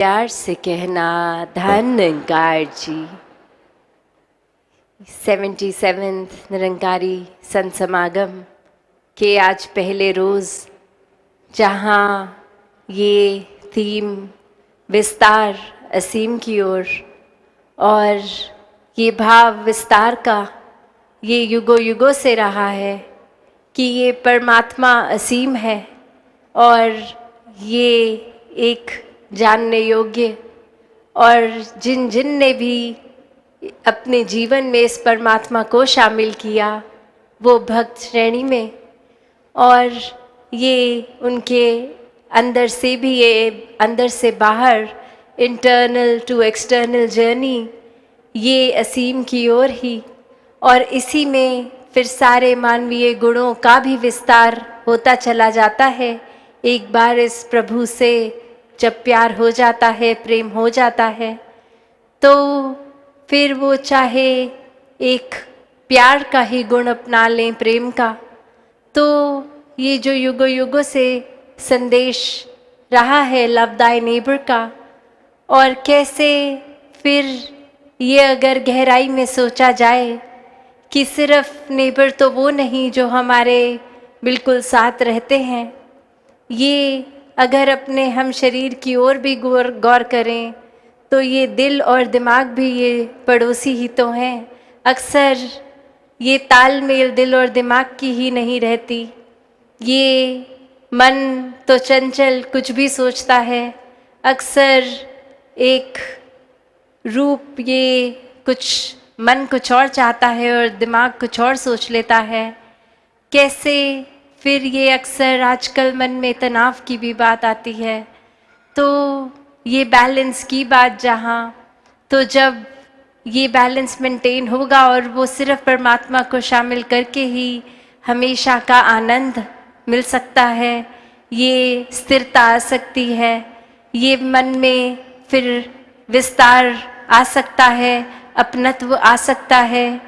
प्यार से कहना धन निरंकार जी। 77th निरंकारी संत समागम के आज पहले रोज़, जहाँ ये थीम विस्तार असीम की ओर और ये भाव विस्तार का ये युगों युगों से रहा है कि ये परमात्मा असीम है और ये एक जानने योग्य, और जिन जिन ने भी अपने जीवन में इस परमात्मा को शामिल किया वो भक्त श्रेणी में, और ये उनके अंदर से भी, ये अंदर से बाहर, इंटरनल टू एक्सटर्नल जर्नी, ये असीम की ओर ही, और इसी में फिर सारे मानवीय गुणों का भी विस्तार होता चला जाता है। एक बार इस प्रभु से जब प्यार हो जाता है, प्रेम हो जाता है, तो फिर वो चाहे एक प्यार का ही गुण अपना लें, प्रेम का, तो ये जो युगों युगों से संदेश रहा है लव दाई नेबर का, और कैसे फिर ये अगर गहराई में सोचा जाए कि सिर्फ नेबर तो वो नहीं जो हमारे बिल्कुल साथ रहते हैं, ये अगर अपने हम शरीर की ओर भी गौर करें तो ये दिल और दिमाग भी ये पड़ोसी ही तो हैं। अक्सर ये तालमेल दिल और दिमाग की ही नहीं रहती। ये मन तो चंचल कुछ भी सोचता है, अक्सर एक रूप, ये कुछ मन कुछ और चाहता है और दिमाग कुछ और सोच लेता है। कैसे फिर ये अक्सर आजकल मन में तनाव की भी बात आती है, तो ये बैलेंस की बात जहाँ, तो जब ये बैलेंस मेंटेन होगा और वो सिर्फ परमात्मा को शामिल करके ही हमेशा का आनंद मिल सकता है, ये स्थिरता आ सकती है, ये मन में फिर विस्तार आ सकता है, अपनत्व आ सकता है,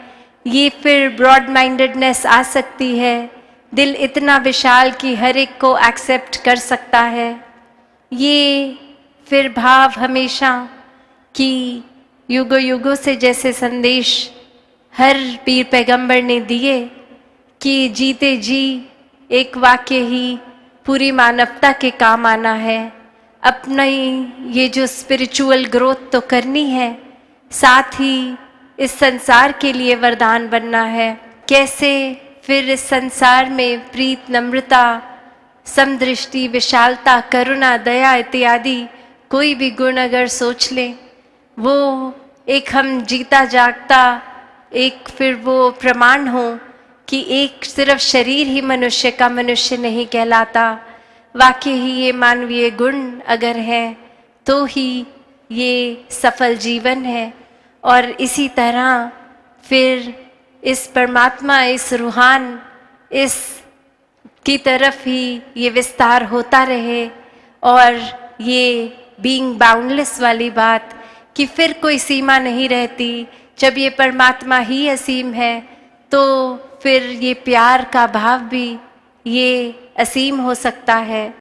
ये फिर ब्रॉड माइंडेडनेस आ सकती है, दिल इतना विशाल कि हर एक को एक्सेप्ट कर सकता है। ये फिर भाव हमेशा कि युगों युगों से जैसे संदेश हर पीर पैगंबर ने दिए कि जीते जी एक वाक्य ही पूरी मानवता के काम आना है, अपना ये जो स्पिरिचुअल ग्रोथ तो करनी है, साथ ही इस संसार के लिए वरदान बनना है। कैसे फिर इस संसार में प्रीत, नम्रता, समदृष्टि, विशालता, करुणा, दया इत्यादि कोई भी गुण अगर सोच लें, वो एक हम जीता जागता एक फिर वो प्रमाण हो कि एक सिर्फ शरीर ही मनुष्य का मनुष्य नहीं कहलाता, वाकई ही ये मानवीय गुण अगर है तो ही ये सफल जीवन है। और इसी तरह फिर इस परमात्मा, इस रूहान, इस की तरफ ही ये विस्तार होता रहे, और ये बीइंग बाउंडलेस वाली बात कि फिर कोई सीमा नहीं रहती। जब ये परमात्मा ही असीम है तो फिर ये प्यार का भाव भी ये असीम हो सकता है।